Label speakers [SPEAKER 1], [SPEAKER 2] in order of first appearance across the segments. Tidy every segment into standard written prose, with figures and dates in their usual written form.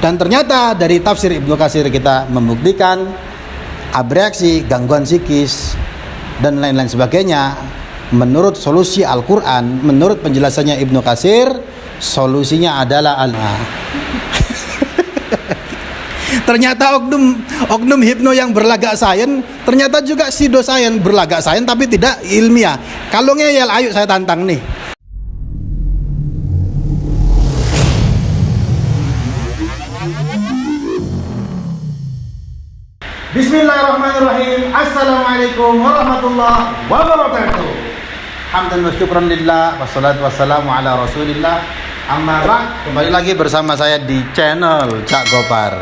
[SPEAKER 1] Dan ternyata dari tafsir Ibnu Katsir kita membuktikan abreaksi, gangguan psikis dan lain-lain sebagainya, menurut solusi Al-Quran, menurut penjelasannya Ibnu Katsir, solusinya adalah ternyata oknum hipno yang berlagak sains, ternyata juga pseudosains berlagak sains tapi tidak ilmiah. Kalau ngeyel, ayo saya tantang nih. Bismillahirrahmanirrahim. Assalamualaikum warahmatullahi wabarakatuh. Hamdan wa syukran lillah, wassalatu wassalamu ala rasulillah. Amma ba'd. Kembali lagi bersama saya di channel Cak Gopar.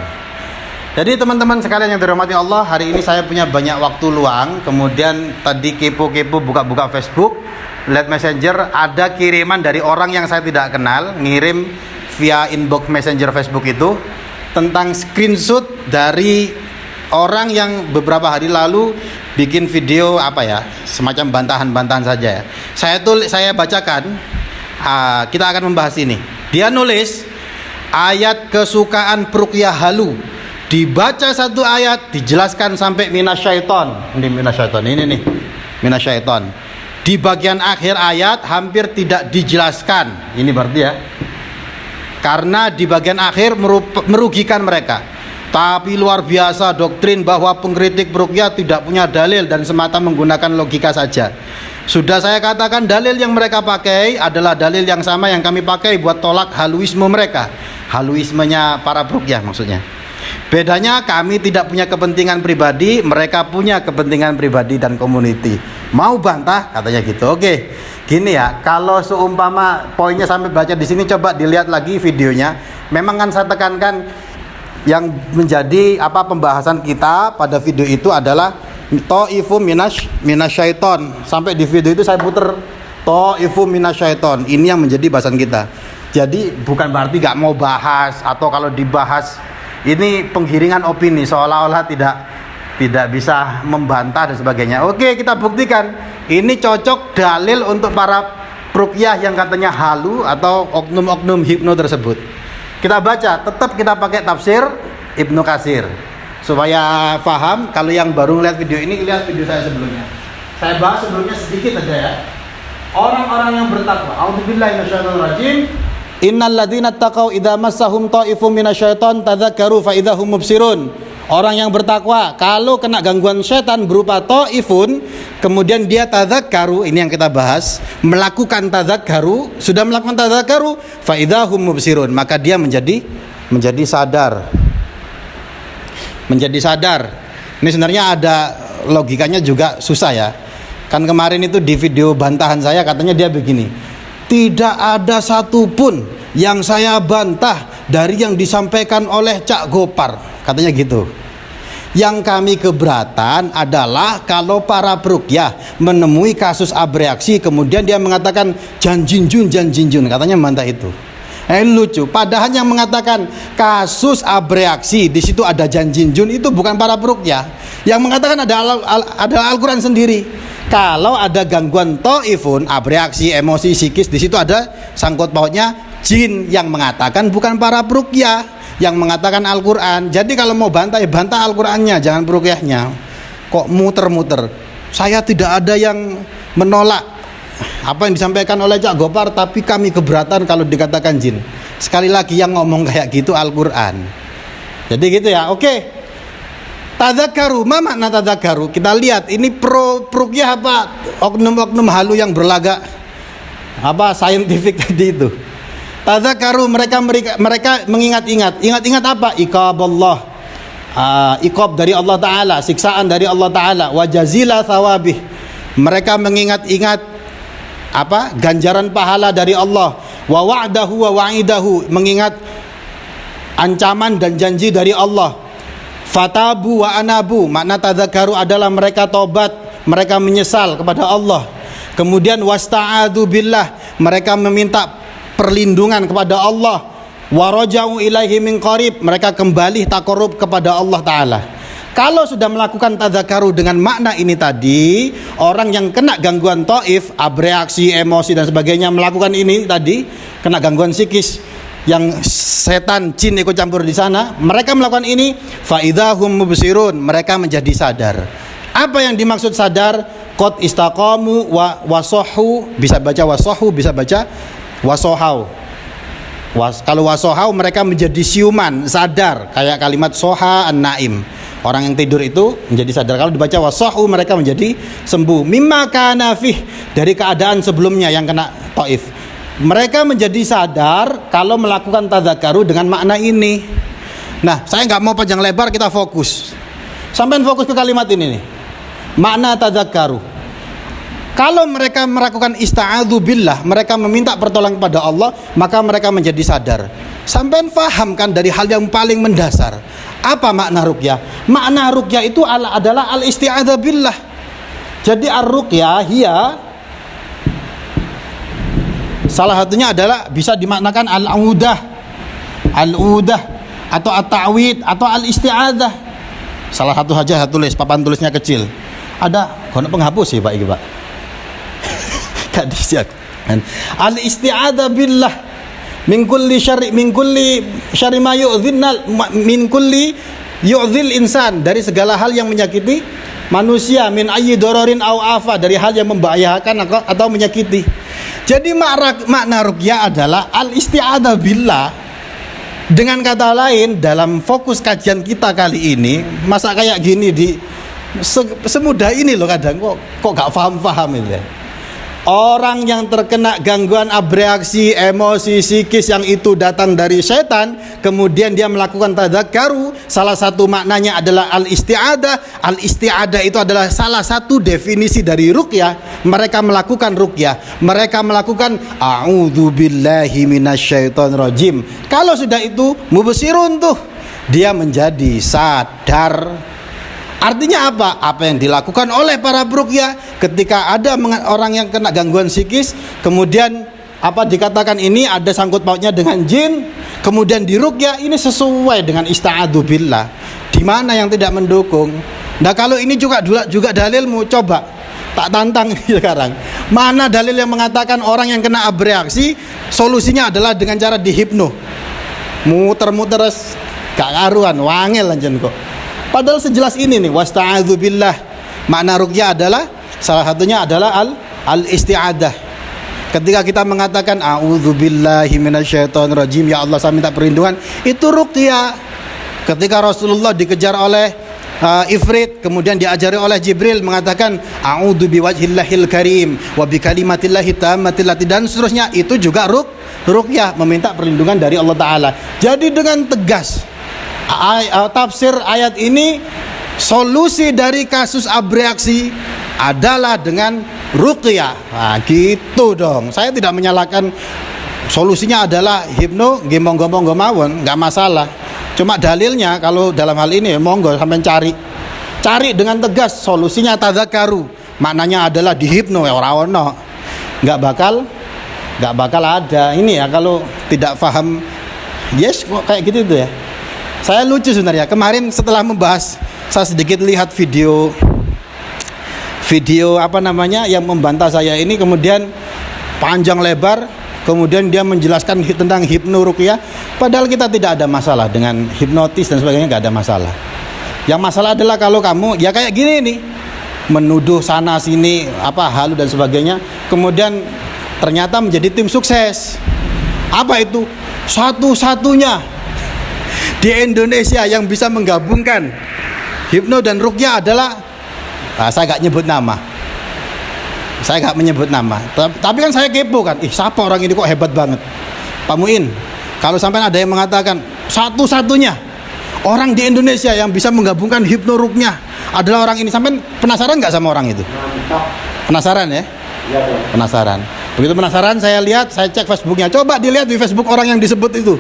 [SPEAKER 1] Jadi teman-teman sekalian yang dirahmati Allah, hari ini saya punya banyak waktu luang. Kemudian tadi kepo-kepo buka-buka Facebook, lihat Messenger, ada kiriman dari orang yang saya tidak kenal, ngirim via inbox Messenger Facebook itu tentang screenshot dari orang yang beberapa hari lalu bikin video semacam bantahan-bantahan saja ya. Saya bacakan, kita akan membahas ini. Dia nulis ayat kesukaan Ruqyah Halu, dibaca satu ayat dijelaskan sampai minasyaiton. Ini minasyaiton, ini nih minasyaiton. Di bagian akhir ayat hampir tidak dijelaskan. Ini berarti ya, karena di bagian akhir merugikan mereka. Tapi luar biasa doktrin bahwa pengkritik ruqyah tidak punya dalil dan semata menggunakan logika saja. Sudah saya katakan dalil yang mereka pakai adalah dalil yang sama yang kami pakai buat tolak haluisme mereka. Haluismenya para ruqyah maksudnya. Bedanya kami tidak punya kepentingan pribadi, mereka punya kepentingan pribadi dan community. Mau bantah katanya gitu. Oke. Gini ya, kalau seumpama poinnya sampai baca di sini, coba dilihat lagi videonya. Memang kan saya tekankan yang menjadi pembahasan kita pada video itu adalah Ta'ifu minasyaiton. Sampai di video itu saya puter Ta'ifu minasyaiton. Ini yang menjadi bahasan kita. Jadi bukan berarti gak mau bahas, atau kalau dibahas ini penggiringan opini seolah-olah tidak bisa membantah dan sebagainya. Oke, kita buktikan ini cocok dalil untuk para ruqyah yang katanya halu atau oknum-oknum hipno tersebut. Kita baca, tetap kita pakai tafsir Ibnu Katsir supaya paham. Kalau yang baru lihat video ini, lihat video saya sebelumnya. Saya bahas sebelumnya sedikit aja ya. Orang-orang yang bertakwa. A'udzubillahi minasyaitonir rajim. Innal ladzina taqau idza massahum ta'ifum minasyaiton tadzakkaru fa idza hum mubsirun. Orang yang bertakwa kalau kena gangguan setan berupa ta'ifun, kemudian dia tadzakkaru, ini yang kita bahas, melakukan tadzakkaru, sudah melakukan tadzakkaru, fa idza hum mubsirun, maka dia menjadi sadar. Menjadi sadar. Ini sebenarnya ada logikanya juga susah ya. Kan kemarin itu di video bantahan saya katanya dia begini. Tidak ada satupun yang saya bantah dari yang disampaikan oleh Cak Gopar, katanya gitu. Yang kami keberatan adalah kalau para ruqyah menemui kasus abreaksi, kemudian dia mengatakan janjinjun, katanya membantah itu. Lucu, padahal yang mengatakan kasus abreaksi di situ ada janjinjun itu bukan para ruqyah. Yang mengatakan adalah Al-Quran sendiri. Kalau ada gangguan ta'ifun, abreaksi, emosi, psikis, di situ ada sangkut pautnya jin yang mengatakan, bukan para ruqyah yang mengatakan Al-Quran. Jadi kalau mau bantah, ya bantah Al-Qurannya, jangan ruqyahnya. Kok muter-muter? Saya tidak ada yang menolak apa yang disampaikan oleh Cak Gopar, tapi kami keberatan kalau dikatakan jin. Sekali lagi yang ngomong kayak gitu Al-Quran. Jadi gitu ya. Oke. Tadzakkaru, ma makna tadzakkaru? Kita lihat ini ruqyah apa oknum-oknum halu yang berlagak saintifik tadi itu. Tadzakkaru, mereka mengingat-ingat apa? Iqaballah, iqab dari Allah Ta'ala, siksaan dari Allah Ta'ala, wa jazila thawabih, mereka mengingat-ingat ganjaran pahala dari Allah, wa wa'dahu wa wa'idahu, mengingat ancaman dan janji dari Allah. Fatabu wa anabu, makna tadzakkaru adalah mereka tobat, mereka menyesal kepada Allah. Kemudian wasta'adu billah, mereka meminta perlindungan kepada Allah. Waraja'u ilaihi min qarib, mereka kembali taqarrub kepada Allah Ta'ala. Kalau sudah melakukan tadzakkaru dengan makna ini tadi, orang yang kena gangguan taif, abreaksi, emosi dan sebagainya, melakukan ini tadi, kena gangguan psikis, yang setan jin ikut campur di sana, mereka melakukan ini, fa idzahum mubsirun, mereka menjadi sadar. Apa yang dimaksud sadar? Qad istaqamu wa wasohu, bisa baca wasohu, bisa baca wasohau. Kalau wasohau mereka menjadi siuman, sadar, kayak kalimat soha an-naim. Orang yang tidur itu menjadi sadar. Kalau dibaca wasohu mereka menjadi sembuh. Mimma kana fih, dari keadaan sebelumnya yang kena Taif. Mereka menjadi sadar kalau melakukan tadzakaru dengan makna ini. Nah, saya nggak mau panjang lebar, kita fokus. Sampai fokus ke kalimat ini nih. Makna tadzakaru. Kalau mereka melakukan ista'adzu billah, mereka meminta pertolongan kepada Allah, maka mereka menjadi sadar. Sampai faham kan dari hal yang paling mendasar. Apa makna ruqyah? Makna ruqyah itu adalah al-isti'adzah billah. Jadi ar-ruqyah salah satunya adalah bisa dimaknakan al-udah atau at-ta'wid atau al-isti'adzah. Salah satu saja saya tulis, papan tulisnya kecil. Ada kono penghapus sih Pak iki Pak. Gak disiap. Al-isti'adzah billah min kulli syarri ma yu'dhinna min kulli yu'dhil insan, dari segala hal yang menyakiti manusia, min ayyi dororin au afa, dari hal yang membahayakan atau menyakiti. Jadi makna ruqyah adalah al-isti'adzah billah. Dengan kata lain, dalam fokus kajian kita kali ini, masa kayak gini semudah ini loh, kadang kok gak paham ini. Orang yang terkena gangguan abreaksi, emosi, psikis yang itu datang dari setan, kemudian dia melakukan tadzakaru, salah satu maknanya adalah al-isti'adzah. Al-isti'adzah itu adalah salah satu definisi dari ruqyah. Mereka melakukan ruqyah, mereka melakukan a'udzubillahi minasyaitonirrajim. Kalau sudah itu mubsirun tuh, dia menjadi sadar. Artinya apa? Apa yang dilakukan oleh para peruqyah ketika ada orang yang kena gangguan psikis, kemudian apa dikatakan ini ada sangkut pautnya dengan jin, kemudian diruqyah, ini sesuai dengan ista'adzu billah. Di mana yang tidak mendukung? Nah, kalau ini juga dalilmu, coba tak tantang sekarang. Mana dalil yang mengatakan orang yang kena abreaksi solusinya adalah dengan cara dihipno? Muter-muter gak karuan, wangel anjen kok. Padahal sejelas ini nih, wasta'adzu billah. Makna ruqyah adalah salah satunya adalah al-isti'adzah. Ketika kita mengatakan a'udzubillahi minasyaitonirrajim, ya Allah saya minta perlindungan, itu ruqyah. Ketika Rasulullah dikejar oleh Ifrit, kemudian diajari oleh Jibril mengatakan a'udzu biwajhillahil karim wa bikalimatillahi tammatil lati, dan seterusnya, itu juga ruqyah, meminta perlindungan dari Allah Ta'ala. Jadi dengan tegas tafsir ayat ini, solusi dari kasus abreaksi adalah dengan ruqyah. Nah, gitu dong. Saya tidak menyalahkan solusinya adalah hipno, gomong-gomong mawon, nggak masalah. Cuma dalilnya kalau dalam hal ini monggo sampean cari dengan tegas, solusinya tadzakaru. Maknanya adalah dihipno, ora ono. Nggak bakal ada. Ini ya kalau tidak paham, yes kok kayak gitu tuh ya. Saya lucu sebenarnya. Kemarin setelah membahas, saya sedikit lihat video apa namanya yang membantah saya ini, kemudian panjang lebar, kemudian dia menjelaskan tentang hipno ruqyah. Padahal kita tidak ada masalah dengan hipnotis dan sebagainya, nggak ada masalah. Yang masalah adalah kalau kamu ya kayak gini nih, menuduh sana sini apa halu dan sebagainya, kemudian ternyata menjadi tim sukses. Apa itu? Satu-satunya di Indonesia yang bisa menggabungkan hipno dan ruqyah adalah, saya gak nyebut nama. Tapi kan saya kepo kan, siapa orang ini kok hebat banget. Pak Muin, kalau sampai ada yang mengatakan satu-satunya orang di Indonesia yang bisa menggabungkan hipno ruqyah adalah orang ini, sampai penasaran gak sama orang itu? Penasaran ya? Iya, penasaran. Begitu penasaran, saya lihat, saya cek Facebooknya. Coba dilihat di Facebook orang yang disebut itu.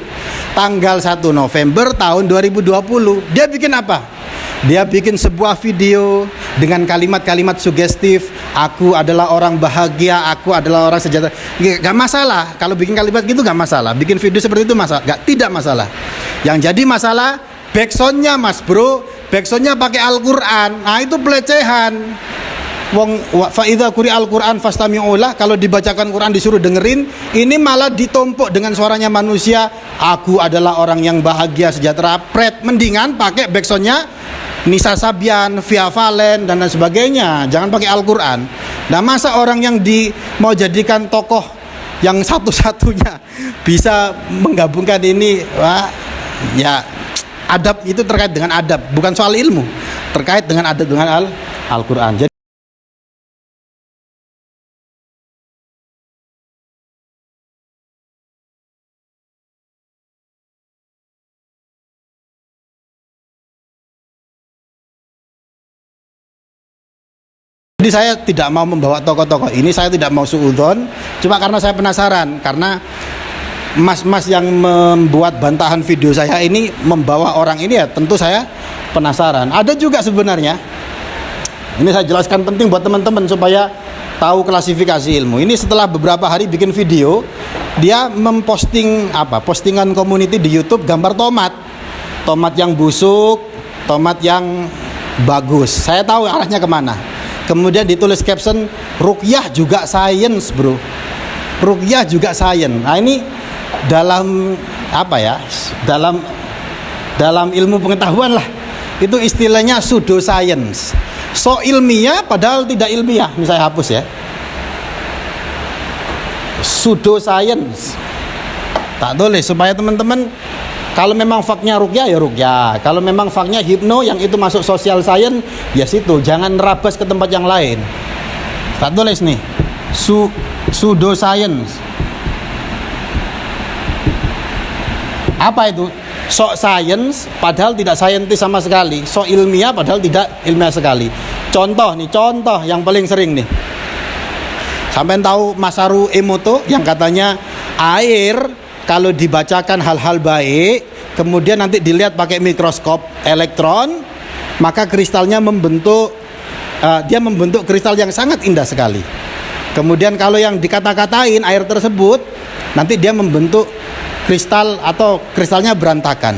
[SPEAKER 1] Tanggal 1 November tahun 2020. Dia bikin apa? Dia bikin sebuah video dengan kalimat-kalimat sugestif. Aku adalah orang bahagia, aku adalah orang sejahtera. Gak masalah. Kalau bikin kalimat gitu gak masalah. Bikin video seperti itu tidak masalah. Yang jadi masalah backsoundnya mas bro. Backsoundnya pakai Al-Quran. Nah itu pelecehan. Wong fa idza quri'al Qur'an fastami'u lah, kalau dibacakan Quran disuruh dengerin, ini malah ditumpuk dengan suaranya manusia. Aku adalah orang yang bahagia sejahtera, pret, mendingan pakai backsoundnya Nisa Sabian, Via Valen dan lain sebagainya. Jangan pakai Al-Qur'an. Nah, masa orang yang mau jadikan tokoh yang satu-satunya bisa menggabungkan ini, wah, ya adab itu terkait dengan adab, bukan soal ilmu, terkait dengan adab dengan Al-Qur'an. Jadi saya tidak mau membawa tokoh-tokoh ini, saya tidak mau suudzon, cuma karena saya penasaran, karena mas-mas yang membuat bantahan video saya ini membawa orang ini, ya tentu saya penasaran. Ada juga sebenarnya, ini saya jelaskan penting buat teman-teman supaya tahu klasifikasi ilmu. Ini setelah beberapa hari bikin video, dia memposting postingan community di YouTube gambar tomat yang busuk, tomat yang bagus. Saya tahu arahnya kemana. Kemudian ditulis caption, ruqyah juga science bro, ruqyah juga science. Nah ini dalam dalam ilmu pengetahuan lah, itu istilahnya pseudoscience, so ilmiah padahal tidak ilmiah. Ini saya hapus ya, pseudoscience tak tulis supaya teman-teman, kalau memang faknya ruqyah ya ruqyah, kalau memang faknya hipno yang itu masuk social science ya situ, jangan nerabas ke tempat yang lain. Tak tulis nih pseudoscience. Apa itu? So science padahal tidak scientist sama sekali, so ilmiah padahal tidak ilmiah sekali. Contoh yang paling sering nih, sampai tahu Masaru Emoto yang katanya air kalau dibacakan hal-hal baik, kemudian nanti dilihat pakai mikroskop elektron, maka kristalnya membentuk kristal yang sangat indah sekali. Kemudian kalau yang dikata-katain air tersebut, nanti dia membentuk kristal atau kristalnya berantakan.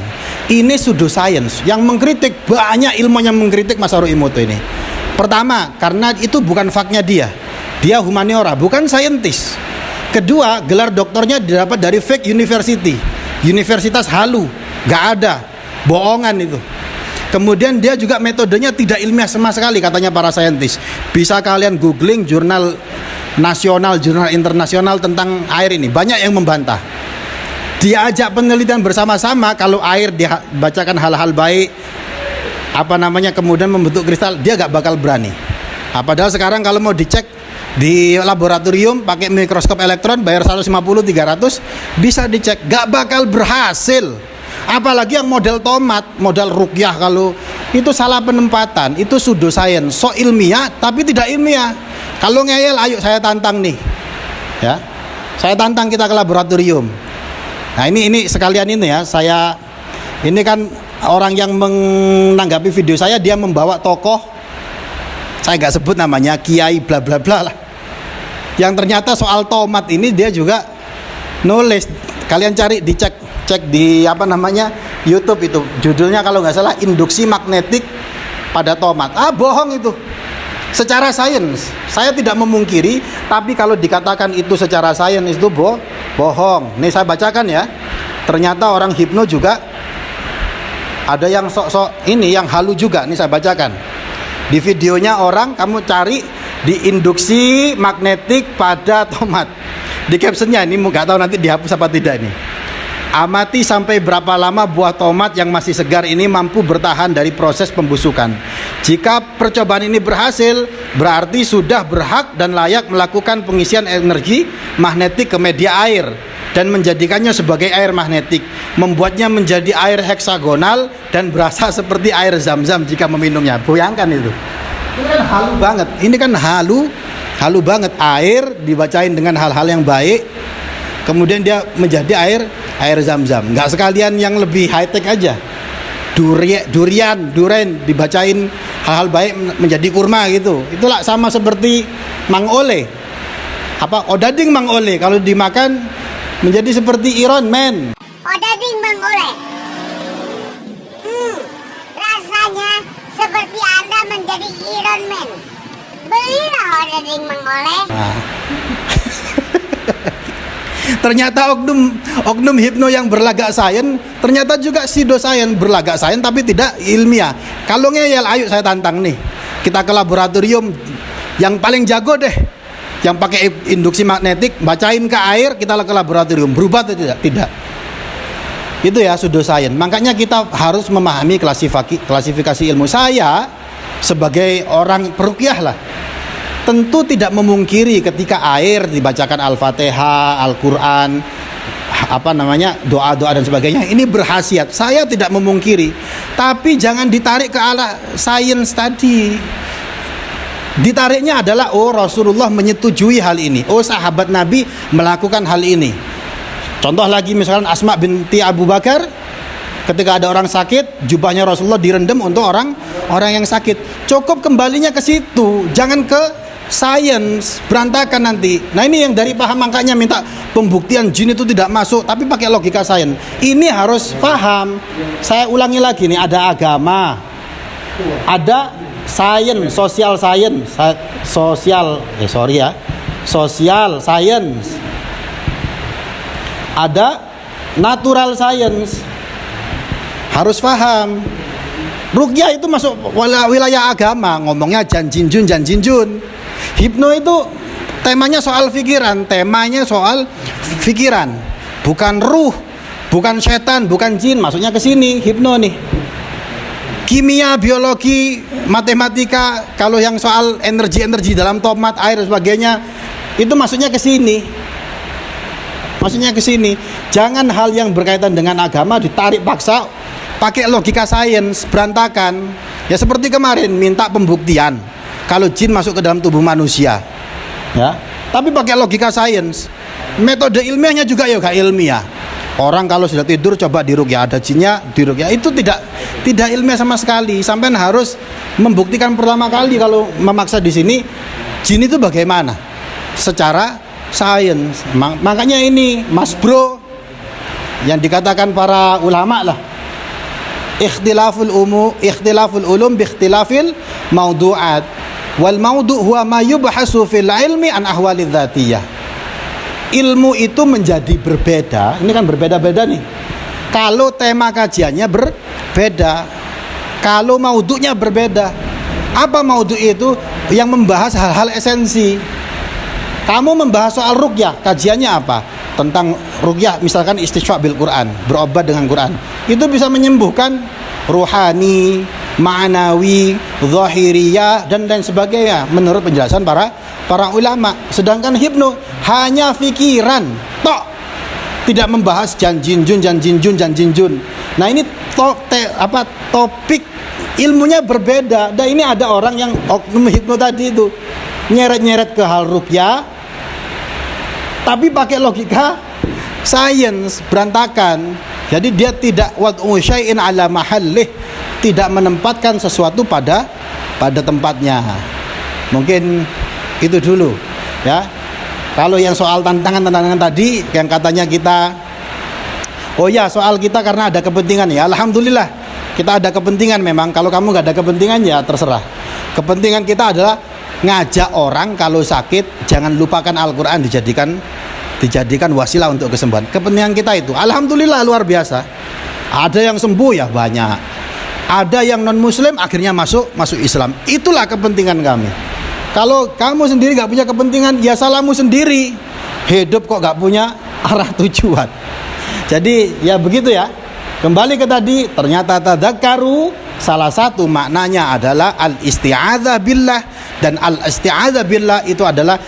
[SPEAKER 1] Ini pseudoscience yang mengkritik, banyak ilmu yang mengkritik Masaru Emoto ini. Pertama, karena itu bukan faknya dia humaniora, bukan saintis. Kedua, gelar doktornya didapat dari fake university, universitas halu, nggak ada, bohongan itu. Kemudian dia juga metodenya tidak ilmiah sama sekali katanya para saintis. Bisa kalian googling jurnal nasional, jurnal internasional tentang air ini, banyak yang membantah. Diajak penelitian bersama-sama, kalau air dibacakan hal-hal baik, kemudian membentuk kristal, dia nggak bakal berani. Padahal sekarang kalau mau dicek di laboratorium pakai mikroskop elektron bayar 150-300 bisa dicek, gak bakal berhasil. Apalagi yang model tomat, model ruqyah, kalau itu salah penempatan, itu pseudoscience, so ilmiah tapi tidak ilmiah. Kalau ngeyel, ayo saya tantang nih ya, saya tantang kita ke laboratorium. Nah ini sekalian ini ya, saya ini kan orang yang menanggapi video saya, dia membawa tokoh, saya nggak sebut namanya, kiai bla bla bla lah, yang ternyata soal tomat ini dia juga nulis. Kalian cari, cek di YouTube, itu judulnya kalau nggak salah induksi magnetik pada tomat. Bohong itu. Secara sains saya tidak memungkiri, tapi kalau dikatakan itu secara sains itu bohong. Nih saya bacakan ya. Ternyata orang hipno juga ada yang sok-sok ini, yang halu juga. Nih saya bacakan. Di videonya orang, kamu cari di induksi magnetik pada tomat. Di captionnya ini nggak tahu nanti dihapus apa tidak ini. Amati sampai berapa lama buah tomat yang masih segar ini mampu bertahan dari proses pembusukan. Jika percobaan ini berhasil, berarti sudah berhak dan layak melakukan pengisian energi magnetik ke media air dan menjadikannya sebagai air magnetik, membuatnya menjadi air heksagonal dan berasa seperti air zam-zam jika meminumnya. Bayangkan itu. Ini kan halu banget. Ini kan halu banget. Air dibacain dengan hal-hal yang baik, kemudian dia menjadi air zam-zam. Nggak sekalian yang lebih high tech aja. Durian dibacain hal-hal baik menjadi kurma gitu. Itulah sama seperti Mang Ole. Odading Mang Ole kalau dimakan menjadi seperti Iron Man.
[SPEAKER 2] Odading Mang Ole. Rasanya seperti Anda menjadi Iron Man. Belilah orang yang mengoleh.
[SPEAKER 1] Nah. Ternyata oknum hipno yang berlagak sains ternyata juga pseudosains, berlagak sains tapi tidak ilmiah. Kalau ngeyel, ayo saya tantang nih. Kita ke laboratorium yang paling jago deh, yang pakai induksi magnetik, bacain ke air, kita ke laboratorium, berubah atau tidak? Tidak. Itu ya pseudosains. Makanya kita harus memahami klasifikasi ilmu. Saya sebagai orang peruqyah lah, tentu tidak memungkiri ketika air dibacakan Al-Fatihah, Al-Quran, doa-doa dan sebagainya, ini berkhasiat. Saya tidak memungkiri, tapi jangan ditarik ke arah sains tadi. Ditariknya adalah, oh Rasulullah menyetujui hal ini, oh sahabat Nabi melakukan hal ini. Contoh lagi misalkan Asma binti Abu Bakar, ketika ada orang sakit, jubahnya Rasulullah direndam untuk orang yang sakit. Cukup kembalinya ke situ, jangan ke sains, berantakan nanti. Nah ini yang dari paham, makanya minta pembuktian jin itu tidak masuk, tapi pakai logika sains. Ini harus paham. Saya ulangi lagi nih, ada agama, ada sains, social science, ada natural science. Harus paham. Ruqyah itu masuk wilayah agama, ngomongnya janjinjun. Hipno itu temanya soal pikiran, bukan ruh, bukan setan, bukan jin. Maksudnya ke sini hipno nih. Kimia, biologi, matematika, kalau yang soal energi dalam tomat, air dan sebagainya, itu maksudnya ke sini. Jangan hal yang berkaitan dengan agama ditarik paksa pakai logika sains, berantakan. Ya seperti kemarin minta pembuktian kalau jin masuk ke dalam tubuh manusia, ya. Tapi pakai logika sains. Metode ilmiahnya juga ya gak ilmiah. Orang kalau sudah tidur coba diruqyah, ada jinnya diruqyah, itu tidak ilmiah sama sekali. Sampai harus membuktikan pertama kali kalau memaksa di sini jin itu bagaimana secara sains. Makanya ini Mas Bro yang dikatakan para ulama lah, ikhtilaful ulum bi ikhtilafil maudu'at wal maudu' huwa ma yubhasu fil ilmi an ahwalidz dzatiyah. Ilmu itu menjadi berbeda. Ini kan berbeda-beda nih. Kalau tema kajiannya berbeda, kalau maudu'nya berbeda. Apa maudu' itu? Yang membahas hal-hal esensi. Kamu membahas soal ruqyah, kajiannya apa? Tentang ruqyah, misalkan istisqa bil Quran, berobat dengan Quran. Itu bisa menyembuhkan ruhani, ma'nawi, zahiriyah dan lain sebagainya menurut penjelasan para ulama. Sedangkan hipno hanya pikiran tok, tidak membahas janjinjun. Nah ini topik ilmunya berbeda. Dan ini ada orang yang oknum hipno tadi itu nyeret ke hal ruqyah tapi pakai logika sains, berantakan. Jadi dia tidak wad'u syai'in ala mahallih, tidak menempatkan sesuatu pada tempatnya. Mungkin itu dulu ya. Kalau yang soal tantangan tadi yang katanya kita, oh ya soal kita karena ada kepentingan, ya alhamdulillah kita ada kepentingan. Memang kalau kamu nggak ada kepentingan ya terserah. Kepentingan kita adalah ngajak orang kalau sakit jangan lupakan Al-Quran, dijadikan wasilah untuk kesembuhan. Kepentingan kita itu alhamdulillah luar biasa. Ada yang sembuh ya banyak, ada yang non muslim akhirnya masuk Islam. Itulah kepentingan kami. Kalau kamu sendiri gak punya kepentingan, ya salahmu sendiri. Hidup kok gak punya arah tujuan. Jadi ya begitu ya. Kembali ke tadi, ternyata tadzakkaru salah satu maknanya adalah al-isti'adzah billah. Dan al-isti'adzah billah itu adalah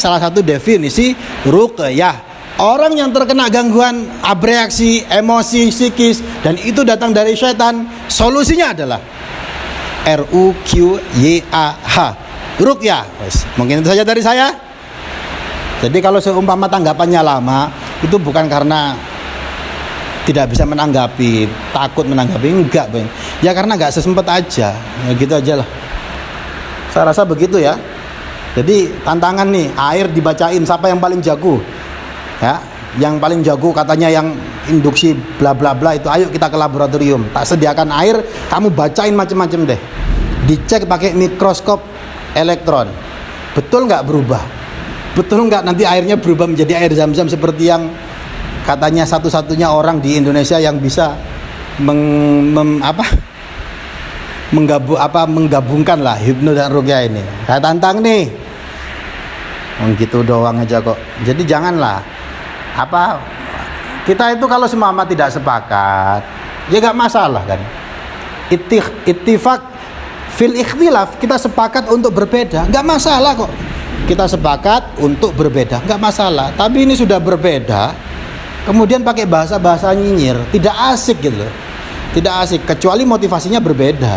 [SPEAKER 1] salah satu definisi ruqyah. Orang yang terkena gangguan abreaksi, emosi, psikis, dan itu datang dari syaitan, solusinya adalah RUQYAH, ruqyah. Mungkin itu saja dari saya. Jadi kalau seumpama tanggapannya lama, itu bukan karena tidak bisa menanggapi, takut menanggapi, enggak Bang. Ya karena enggak sesempet aja. Ya gitu aja lah. Saya rasa begitu ya. Jadi tantangan nih, air dibacain siapa yang paling jago? Ya, yang paling jago katanya yang induksi bla bla bla itu, ayo kita ke laboratorium. Tak sediakan air, kamu bacain macam-macam deh. Dicek pakai mikroskop elektron. Betul nggak berubah? Betul nggak nanti airnya berubah menjadi air zam-zam seperti yang katanya satu-satunya orang di Indonesia yang bisa menggabungkan lah hipno dan ruqyah ini. Saya tantang nih. Gitu doang aja kok. Jadi janganlah kita itu kalau semama tidak sepakat, ya nggak masalah kan. Ittifaq fil ikhtilaf, kita sepakat untuk berbeda, nggak masalah kok. Kita sepakat untuk berbeda, nggak masalah. Tapi ini sudah berbeda, kemudian pakai bahasa nyinyir, tidak asik gitu loh. Tidak asik, kecuali motivasinya berbeda.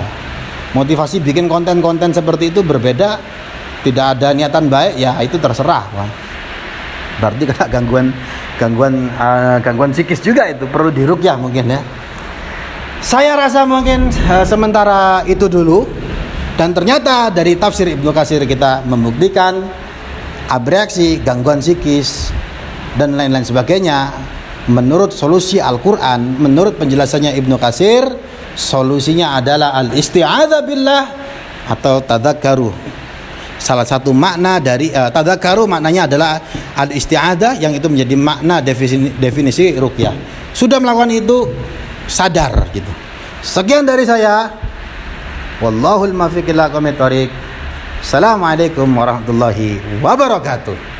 [SPEAKER 1] Motivasi bikin konten-konten seperti itu berbeda, tidak ada niatan baik, ya itu terserah. Berarti kena gangguan psikis juga, itu perlu diruqyah mungkin ya. Saya rasa mungkin sementara itu dulu. Dan ternyata dari tafsir Ibnu Katsir kita membuktikan abreaksi, gangguan psikis dan lain-lain sebagainya. Menurut solusi Al-Quran, menurut penjelasannya Ibnu Katsir, solusinya adalah al-isti'adzah billah atau tadzakkaru. Salah satu makna dari tadzakkaru maknanya adalah al-isti'adzah, yang itu menjadi makna definisi ruqyah. Sudah melakukan itu, sadar gitu. Sekian dari saya. Wallahul muwaffiq ila aqwamit thoriq. Assalamualaikum warahmatullahi wabarakatuh.